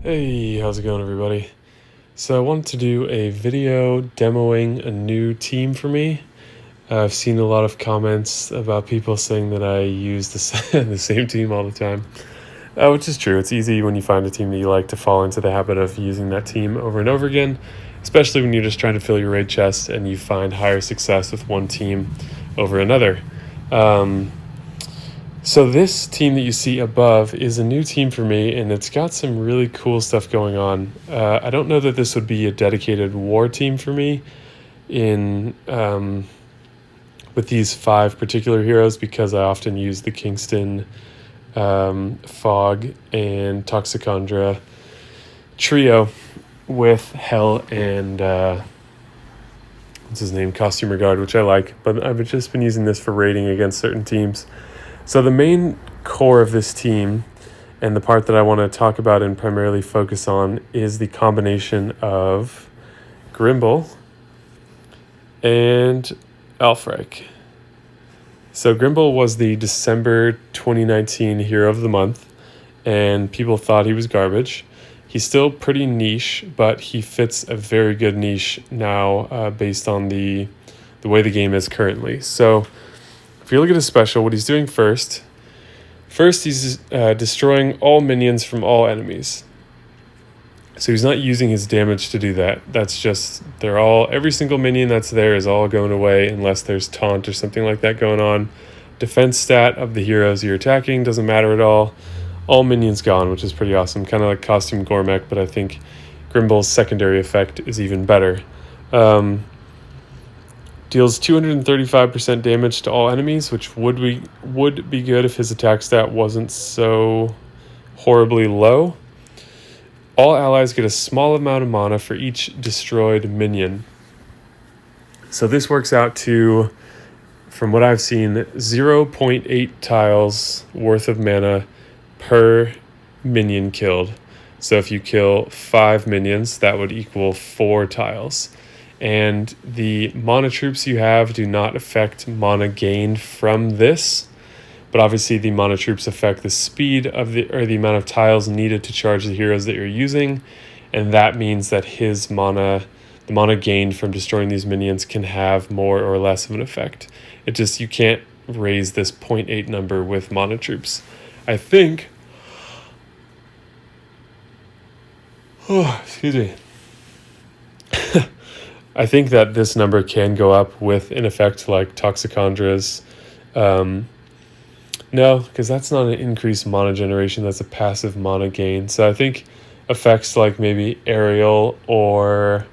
Hey, how's it going, everybody? So I wanted to do a video demoing a new team for me. I've seen a lot of comments about people saying that I use the same team all the time, which is true. It's easy when you find a team that you like to fall into the habit of using that team over and over again, especially when you're just trying to fill your raid chest and you find higher success with one team over another. So this team that you see above is a new team for me, and it's got some really cool stuff going on. I don't know that this would be a dedicated war team for me in with these 5 particular heroes, because I often use the Kingston, Fog, and Toxicandra trio with Hell and what's his name, Costumer Guard, which I like, but I've just been using this for raiding against certain teams. So the main core of this team, and the part that I want to talk about and primarily focus on, is the combination of Grimble and Alfrek. So Grimble was the December 2019 Hero of the Month, and people thought he was garbage. He's still pretty niche, but he fits a very good niche now based on the way the game is currently. So if you look at his special, what he's doing first he's destroying all minions from all enemies. So he's not using his damage to do that. That's just, every single minion that's there is all going away unless there's taunt or something like that going on. Defense stat of the heroes you're attacking doesn't matter at all. All minions gone, which is pretty awesome. Kind of like Costume Gormek, but I think Grimble's secondary effect is even better. Deals 235% damage to all enemies, which would be good if his attack stat wasn't so horribly low. All allies get a small amount of mana for each destroyed minion. So this works out to, from what I've seen, 0.8 tiles worth of mana per minion killed. So if you kill 5 minions, that would equal 4 tiles. And the mana troops you have do not affect mana gained from this, but obviously the mana troops affect the speed of the amount of tiles needed to charge the heroes that you're using, and that means that the mana gained from destroying these minions can have more or less of an effect. You can't raise this 0.8 number with mana troops. I think, excuse me. I think that this number can go up with an effect like Toxicandra's. No, because that's not an increased mana generation, that's a passive mana gain. So I think effects like maybe Ariel or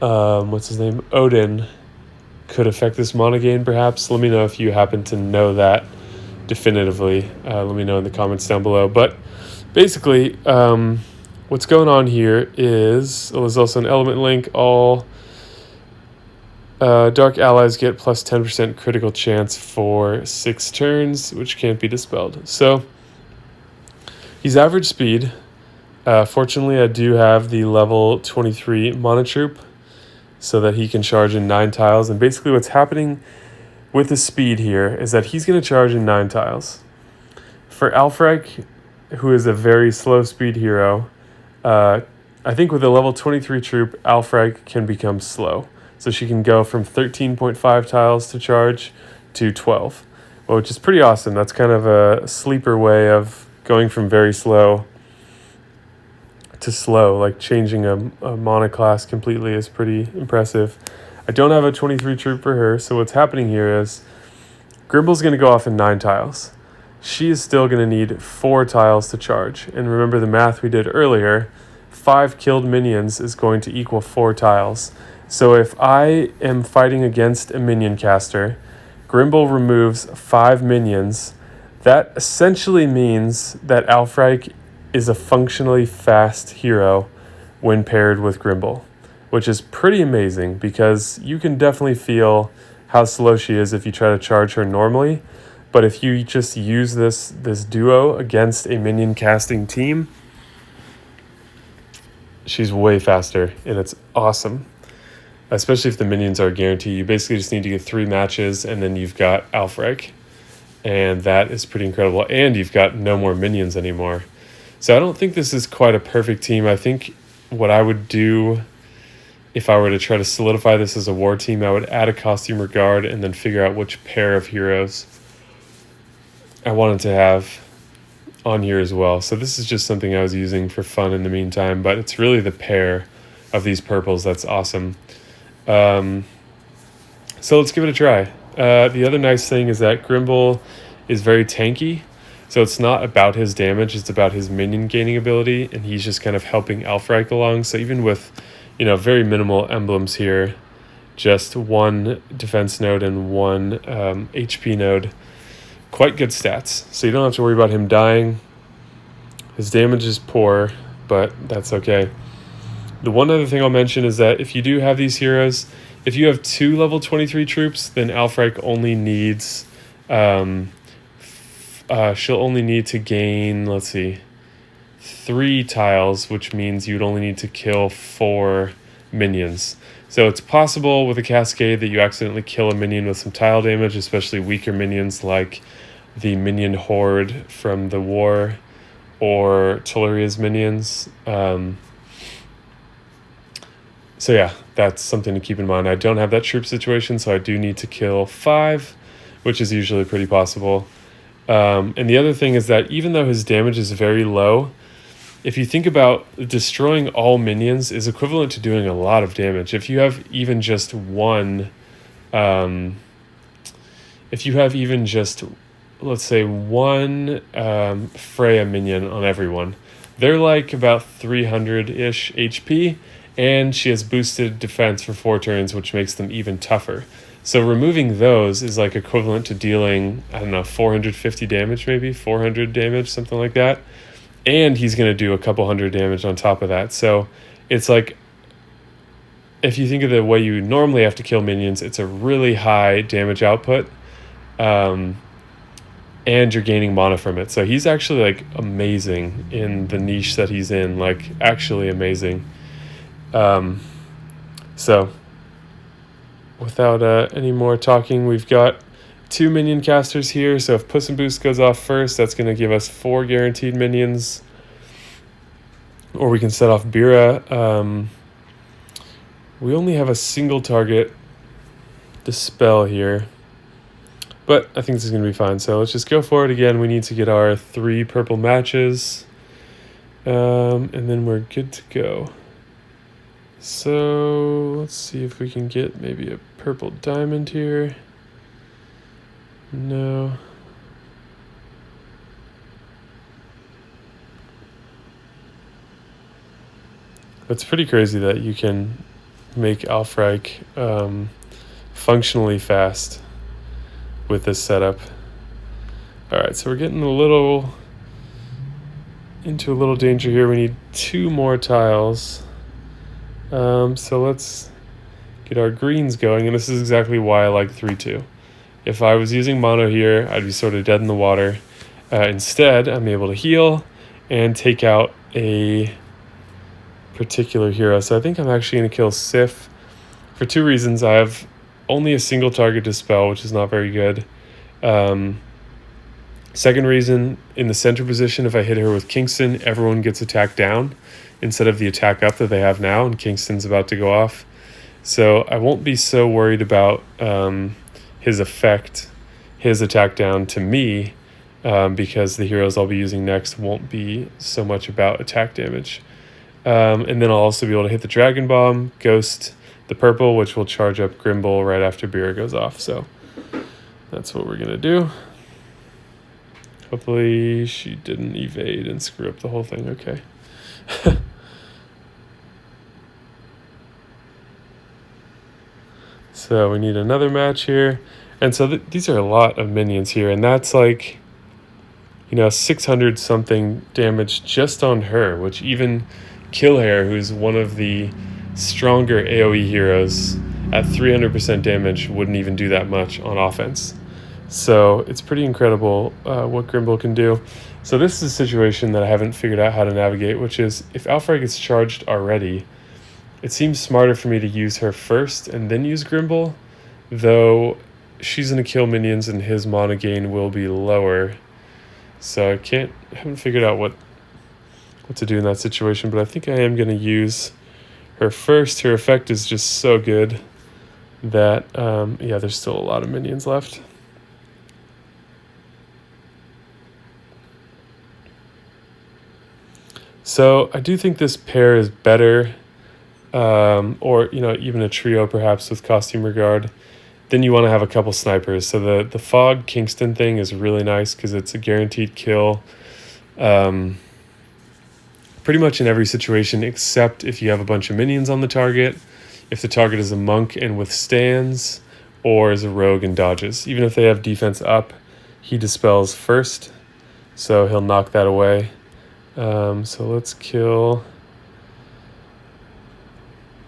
Odin could affect this mana gain perhaps. Let me know if you happen to know that definitively. Let me know in the comments down below. But basically, what's going on here is, there's also an element link. All dark allies get plus 10% critical chance for 6 turns, which can't be dispelled. So he's average speed. Fortunately, I do have the level 23 mana troop so that he can charge in 9 tiles. And basically what's happening with the speed here is that he's going to charge in 9 tiles. For Alfrek, who is a very slow speed hero, I think with a level 23 troop, Alfrek can become slow. So she can go from 13.5 tiles to charge to 12, which is pretty awesome. That's kind of a sleeper way of going from very slow to slow. Like changing a mana class completely is pretty impressive. I don't have a 23 troop for her, so what's happening here is Grimble's going to go off in 9 tiles. She is still going to need 4 tiles to charge. And remember the math we did earlier, 5 killed minions is going to equal 4 tiles. So if I am fighting against a minion caster, Grimble removes 5 minions, that essentially means that Alfrek is a functionally fast hero when paired with Grimble, which is pretty amazing because you can definitely feel how slow she is if you try to charge her normally. But if you just use this duo against a minion casting team, she's way faster, and it's awesome. Especially if the minions are guaranteed. You basically just need to get 3 matches, and then you've got Alfrek. And that is pretty incredible. And you've got no more minions anymore. So I don't think this is quite a perfect team. I think what I would do if I were to try to solidify this as a war team, I would add a costume or guard and then figure out which pair of heroes I wanted to have on here as well. So this is just something I was using for fun in the meantime, but it's really the pair of these purples that's awesome. So let's give it a try. The other nice thing is that Grimble is very tanky, so it's not about his damage, it's about his minion gaining ability, and he's just kind of helping Alfreich along. So even with, very minimal emblems here, just one defense node and one HP node, quite good stats. So you don't have to worry about him dying. His damage is poor, but that's okay. The one other thing I'll mention is that if you do have these heroes, if you have 2 level 23 troops, then Alfreich only needs, she'll only need to gain, 3 tiles, which means you'd only need to kill 4 minions. So it's possible with a cascade that you accidentally kill a minion with some tile damage, especially weaker minions like the minion horde from the war or Telluria's minions. So yeah, that's something to keep in mind. I don't have that troop situation, so I do need to kill 5, which is usually pretty possible. And the other thing is that even though his damage is very low, if you think about destroying all minions is equivalent to doing a lot of damage. If you have even just one, let's say one Freya minion on everyone, they're like about 300-ish HP, and she has boosted defense for 4 turns, which makes them even tougher. So removing those is like equivalent to dealing, 450 damage, maybe 400 damage, something like that. And he's going to do a couple hundred damage on top of that. So it's like, if you think of the way you normally have to kill minions, it's a really high damage output. And you're gaining mana from it. So he's actually like amazing in the niche that he's in, like actually amazing. So without any more talking, we've got 2 minion casters here. So if Puss in Boots goes off first, that's going to give us 4 guaranteed minions. Or we can set off Bira. We only have a single target dispel here, but I think this is going to be fine. So let's just go for it again. We need to get our 3 purple matches, and then we're good to go. So let's see if we can get maybe a purple diamond here. No. It's pretty crazy that you can make Alfreich functionally fast with this setup. All right, so we're getting into a little danger here. We need 2 more tiles. So let's get our greens going, and this is exactly why I like 3-2. If I was using mono here, I'd be sort of dead in the water. Instead, I'm able to heal and take out a particular hero. So I think I'm actually going to kill Sif for 2 reasons. I have only a single target dispel, which is not very good. Second reason, in the center position, if I hit her with Kingston, everyone gets attacked down instead of the attack up that they have now, and Kingston's about to go off. So I won't be so worried about his attack down to me, because the heroes I'll be using next won't be so much about attack damage. And then I'll also be able to hit the Dragon Bomb, Ghost the purple, which will charge up Grimble right after Bira goes off. So that's what we're going to do. Hopefully she didn't evade and screw up the whole thing. Okay. So we need another match here. And so these are a lot of minions here. And that's like, 600 something damage just on her, which even Killhair, who's one of the stronger AoE heroes, at 300% damage wouldn't even do that much on offense. So it's pretty incredible what Grimble can do. So this is a situation that I haven't figured out how to navigate, which is if Alfreich gets charged already, it seems smarter for me to use her first and then use Grimble, though she's going to kill minions and his mana gain will be lower. So I haven't figured out what what to do in that situation, but I think I am going to use her first. Her effect is just so good that, yeah, there's still a lot of minions left. So I do think this pair is better, or even a trio perhaps with Costume Regard. Then you want to have a couple snipers. So the Fog Kingston thing is really nice because it's a guaranteed kill. Pretty much in every situation except if you have a bunch of minions on the target, if the target is a monk and withstands, or is a rogue and dodges. Even if they have defense up, he dispels first, so he'll knock that away. So let's kill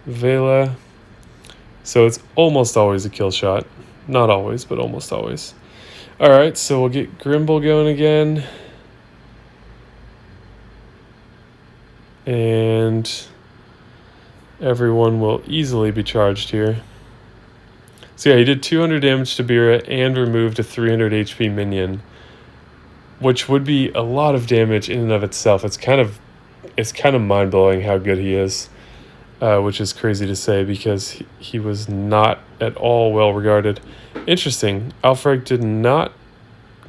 Vela. So it's almost always a kill shot. Not always, but almost always. Alright, so we'll get Grimble going again. And everyone will easily be charged here. So yeah, he did 200 damage to Bira and removed a 300 HP minion, which would be a lot of damage in and of itself. It's kind of mind-blowing how good he is, which is crazy to say because he was not at all well regarded. Interesting, Alfred did not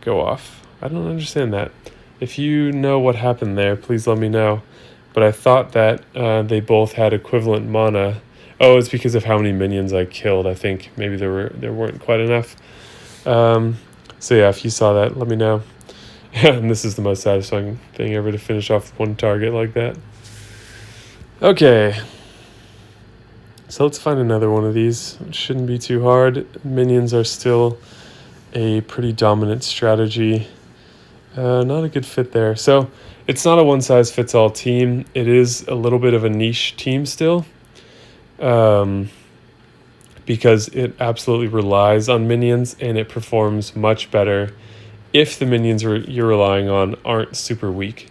go off. I don't understand that. If you know what happened there, please let me know. But I thought that they both had equivalent mana. Oh, it's because of how many minions I killed. I think maybe there weren't quite enough. So yeah, if you saw that, let me know. And this is the most satisfying thing ever to finish off one target like that. Okay. So let's find another one of these. It shouldn't be too hard. Minions are still a pretty dominant strategy. Not a good fit there. So it's not a one-size-fits-all team. It is a little bit of a niche team still, because it absolutely relies on minions, and it performs much better if the minions you're relying on aren't super weak.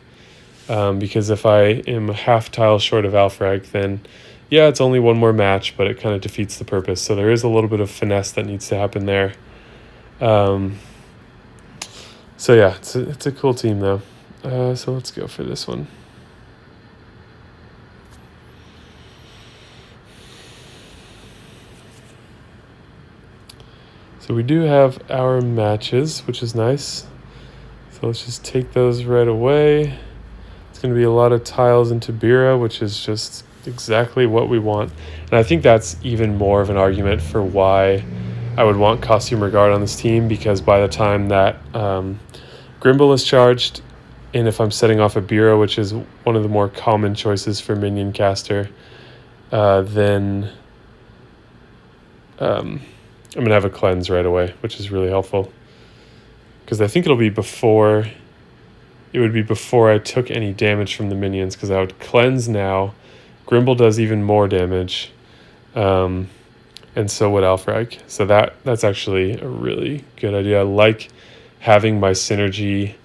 Because if I am a half tile short of Alfrag, then yeah, it's only one more match, but it kind of defeats the purpose. So there is a little bit of finesse that needs to happen there. So yeah, it's a cool team though. So let's go for this one. So we do have our matches, which is nice. So let's just take those right away. It's going to be a lot of tiles into Bira, which is just exactly what we want. And I think that's even more of an argument for why I would want Costume Regard on this team, because by the time that Grimble is charged, and if I'm setting off a Bira, which is one of the more common choices for minion caster, then I'm going to have a cleanse right away, which is really helpful. Because I think it would be before I took any damage from the minions, because I would cleanse now. Grimble does even more damage, and so would Alfrag. So that's actually a really good idea. I like having my synergy.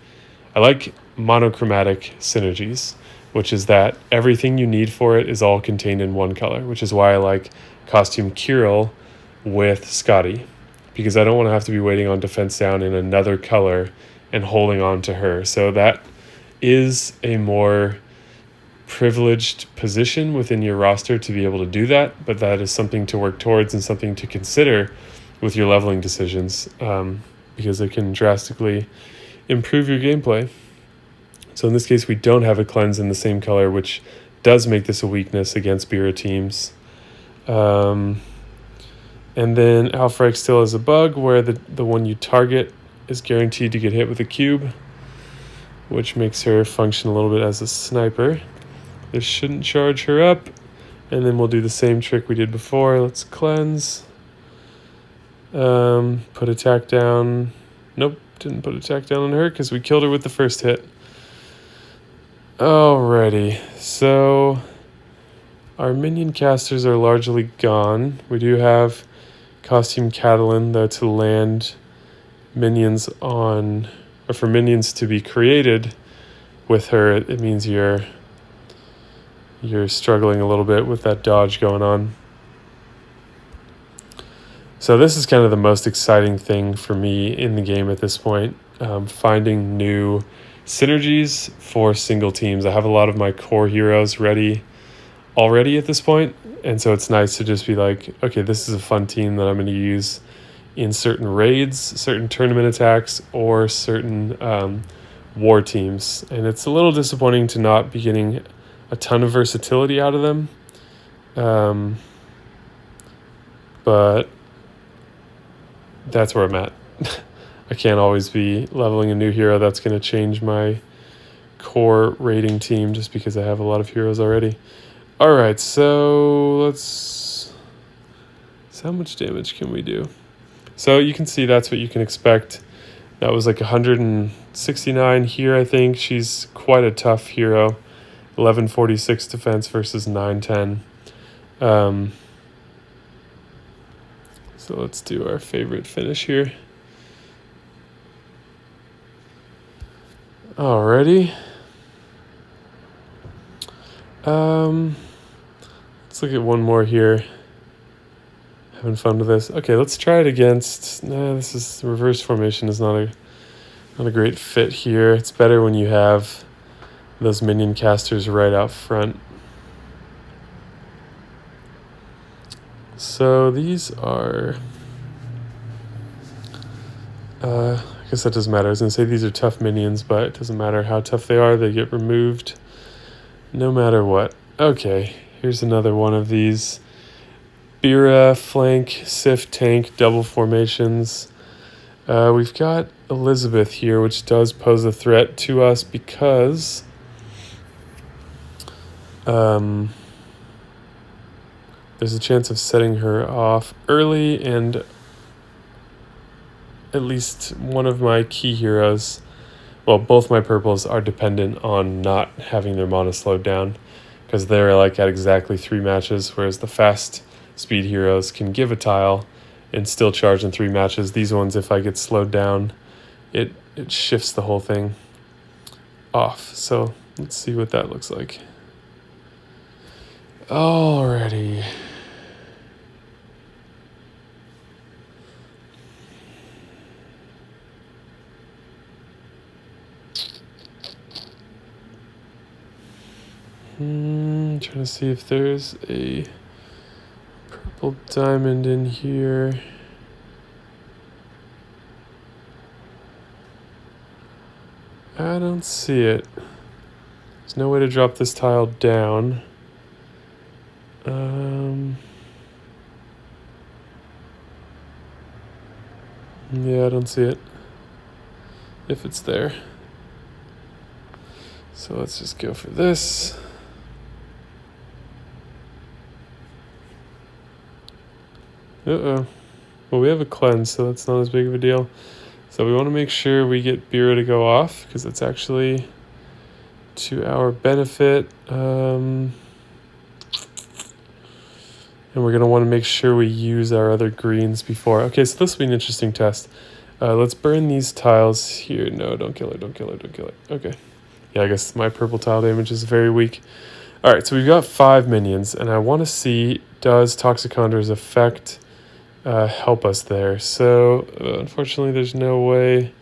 I like monochromatic synergies, which is that everything you need for it is all contained in one color, which is why I like Costume Kirill with Scotty, because I don't want to have to be waiting on defense down in another color and holding on to her. So that is a more privileged position within your roster to be able to do that, but that is something to work towards and something to consider with your leveling decisions, because it can drastically improve your gameplay. So in this case, we don't have a cleanse in the same color, which does make this a weakness against Bira teams. And then Alfrag still has a bug where the one you target is guaranteed to get hit with a cube, which makes her function a little bit as a sniper. This shouldn't charge her up. And then we'll do the same trick we did before. Let's cleanse. Put attack down. Nope, didn't put attack down on her because we killed her with the first hit. Alrighty, so our minion casters are largely gone. We do have Costume Catalan, though, to land minions on, or for minions to be created with her. It means you're struggling a little bit with that dodge going on. So this is kind of the most exciting thing for me in the game at this point, finding new synergies for single teams. I have a lot of my core heroes ready already at this point, and so it's nice to just be like, okay, this is a fun team that I'm going to use in certain raids, certain tournament attacks, or certain war teams. And it's a little disappointing to not be getting a ton of versatility out of them. But that's where I'm at. I can't always be leveling a new hero that's going to change my core rating team just because I have a lot of heroes already. All right, so how much damage can we do? So you can see that's what you can expect. That was like 169 here, I think. She's quite a tough hero. 1146 defense versus 910. So let's do our favorite finish here. Alrighty. Let's look at one more here. Having fun with this. Okay, let's try it against. This is reverse formation is not a great fit here. It's better when you have those minion casters right out front. So these are. I guess that doesn't matter. I was going to say these are tough minions, but it doesn't matter how tough they are. They get removed no matter what. Okay, here's another one of these. Bira, flank, Sif, tank, double formations. We've got Elizabeth here, which does pose a threat to us because there's a chance of setting her off early, and at least one of my key heroes, well, both my purples are dependent on not having their mana slowed down because they're like at exactly 3 matches, whereas the fast speed heroes can give a tile and still charge in 3 matches. These ones, if I get slowed down, it shifts the whole thing off. So let's see what that looks like. Alrighty. Trying to see if there's a purple diamond in here. I don't see it. There's no way to drop this tile down. Yeah, I don't see it. If it's there. So let's just go for this. Uh-oh. Well, we have a cleanse, so that's not as big of a deal. So we want to make sure we get Bira to go off, because it's actually to our benefit. And we're going to want to make sure we use our other greens before. Okay, so this will be an interesting test. Let's burn these tiles here. No, don't kill it, don't kill it, don't kill it. Okay. Yeah, I guess my purple tile damage is very weak. All right, so we've got 5 minions, and I want to see, does Toxicondra's effect help us there? So unfortunately there's no way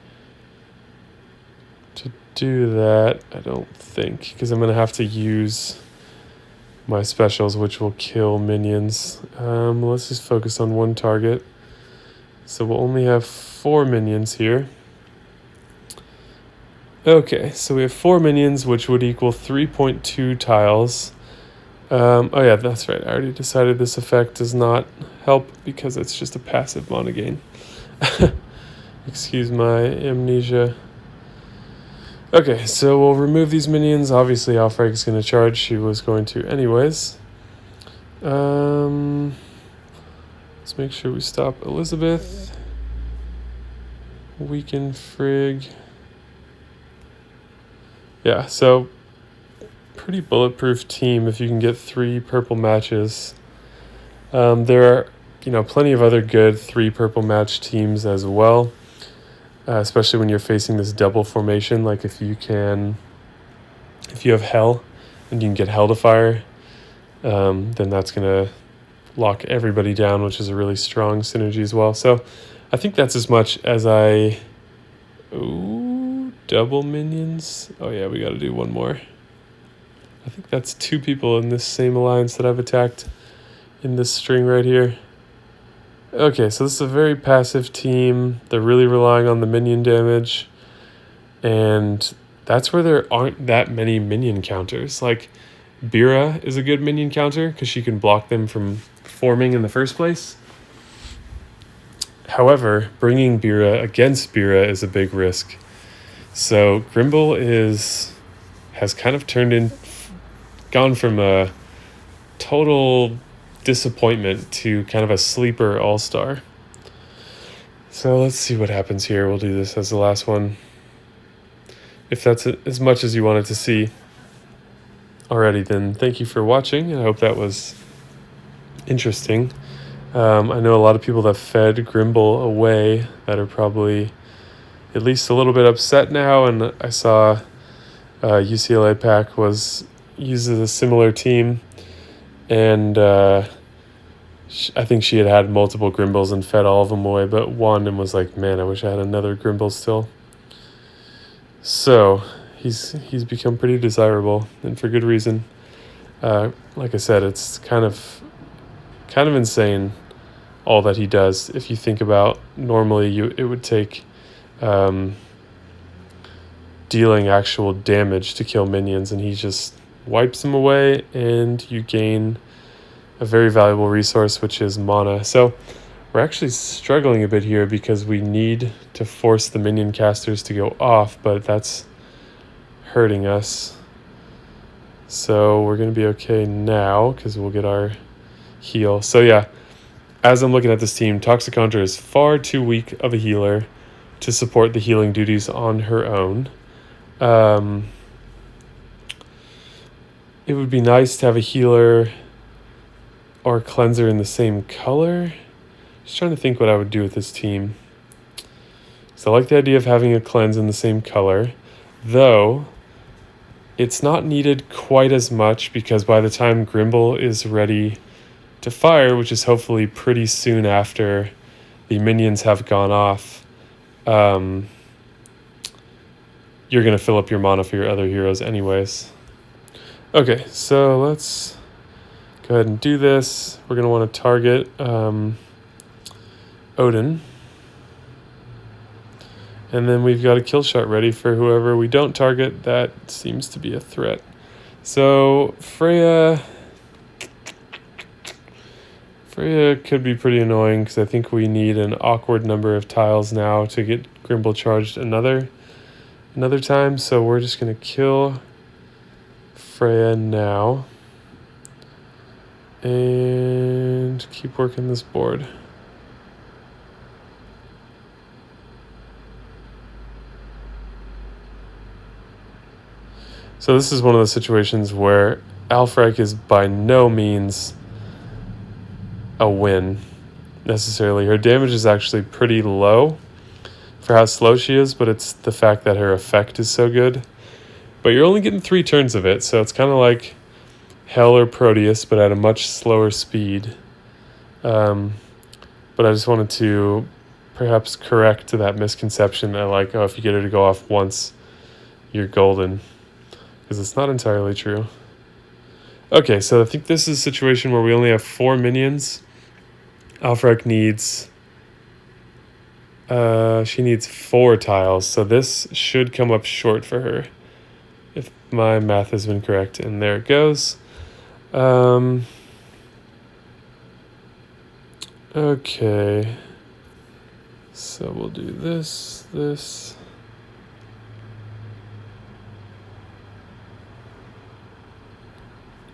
to do that, I don't think, because I'm going to have to use my specials, which will kill minions. Let's just focus on one target. So we'll only have 4 minions here. Okay, so we have 4 minions, which would equal 3.2 tiles. Oh yeah, that's right. I already decided this effect does not help because it's just a passive mana gain. Excuse my amnesia. Okay, so we'll remove these minions. Obviously, Alfrag is going to charge. She was going to anyways. Let's make sure we stop Elizabeth. Weaken Frigg. Yeah, so pretty bulletproof team if you can get 3 purple matches. There are, plenty of other good 3 purple match teams as well, especially when you're facing this double formation. Like if you have Hell and you can get Hell to fire, then that's going to lock everybody down, which is a really strong synergy as well. So I think that's as much as I... Ooh, double minions. Oh yeah, we got to do one more. I think that's 2 people in this same alliance that I've attacked in this string right here. Okay, so this is a very passive team. They're really relying on the minion damage. And that's where there aren't that many minion counters. Like, Bira is a good minion counter because she can block them from forming in the first place. However, bringing Bira against Bira is a big risk. So Grimble has kind of gone from a total disappointment to kind of a sleeper all-star. So let's see what happens here. We'll do this as the last one. If that's as much as you wanted to see already, then thank you for watching. I hope that was interesting. I know a lot of people that fed Grimble away that are probably at least a little bit upset now, and I saw UCLA Pack uses a similar team, and I think she had multiple Grimbles and fed all of them away, but won and was like, man, I wish I had another Grimble still. So he's become pretty desirable, and for good reason. Like I said, it's kind of insane all that he does. If you think about normally, it would take dealing actual damage to kill minions, and he just wipes them away, and you gain a very valuable resource, which is mana. So we're actually struggling a bit here because we need to force the minion casters to go off, but that's hurting us. So we're going to be okay now because we'll get our heal. So yeah, as I'm looking at this team, Toxic Hunter is far too weak of a healer to support the healing duties on her own. It would be nice to have a healer or cleanser in the same color. Just trying to think what I would do with this team. So I like the idea of having a cleanse in the same color, though it's not needed quite as much because by the time Grimble is ready to fire, which is hopefully pretty soon after the minions have gone off, you're going to fill up your mana for your other heroes anyways. Okay, so let's go ahead and do this. We're going to want to target Odin. And then we've got a kill shot ready for whoever we don't target that seems to be a threat. So Freya could be pretty annoying because I think we need an awkward number of tiles now to get Grimble charged another time. So we're just going to kill Freya now and keep working this board. So this is one of the situations where Alfrek is by no means a win necessarily. Her damage is actually pretty low for how slow she is, but it's the fact that her effect is so good. But you're only getting 3 turns of it, so it's kind of like Hell or Proteus, but at a much slower speed. But I just wanted to perhaps correct that misconception that like, oh, if you get her to go off once, you're golden. Because it's not entirely true. Okay, so I think this is a situation where we only have 4 minions. Alfrek needs... she needs 4 tiles, so this should come up short for her, if my math has been correct. And there it goes. Okay. So we'll do this.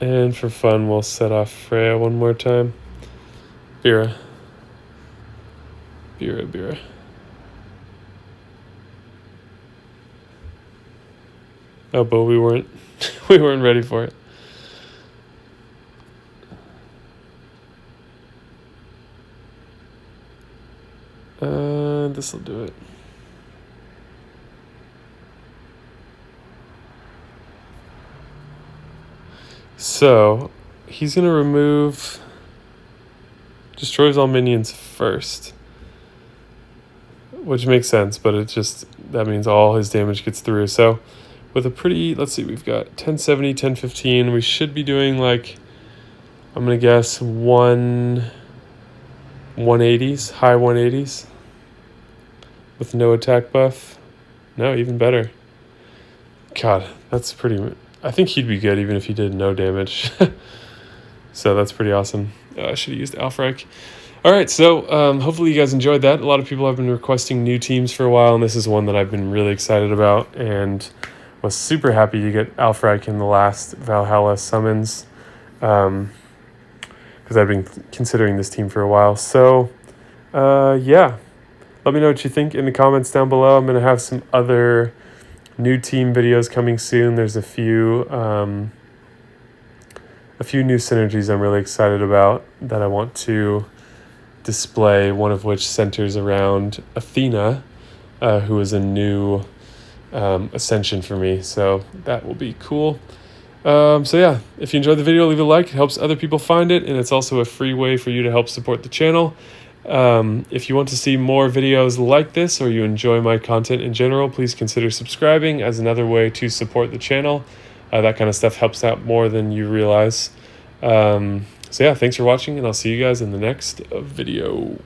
And for fun, we'll set off Freya one more time. Bira. Oh, but we weren't ready for it. This'll do it. So he's gonna destroys all minions first. which makes sense, but that means all his damage gets through. So with a pretty, let's see, we've got 1070, 1015. We should be doing like, I'm going to guess 180s, high 180s with no attack buff. No, even better. God, that's pretty, I think he'd be good even if he did no damage. So that's pretty awesome. I should have used Alfrek. All right, so hopefully you guys enjoyed that. A lot of people have been requesting new teams for a while, and this is one that I've been really excited about, and was super happy to get Alfrek in the last Valhalla summons, because I've been considering this team for a while. So, yeah, let me know what you think in the comments down below. I'm going to have some other new team videos coming soon. There's a few new synergies I'm really excited about that I want to display, one of which centers around Athena, who is a new ascension for me, so that will be cool. So yeah, if you enjoyed the video, leave a like. It helps other people find it, and it's also a free way for you to help support the channel. If you want to see more videos like this, or you enjoy my content in general, please consider subscribing as another way to support the channel. That kind of stuff helps out more than you realize. So yeah, thanks for watching, and I'll see you guys in the next video.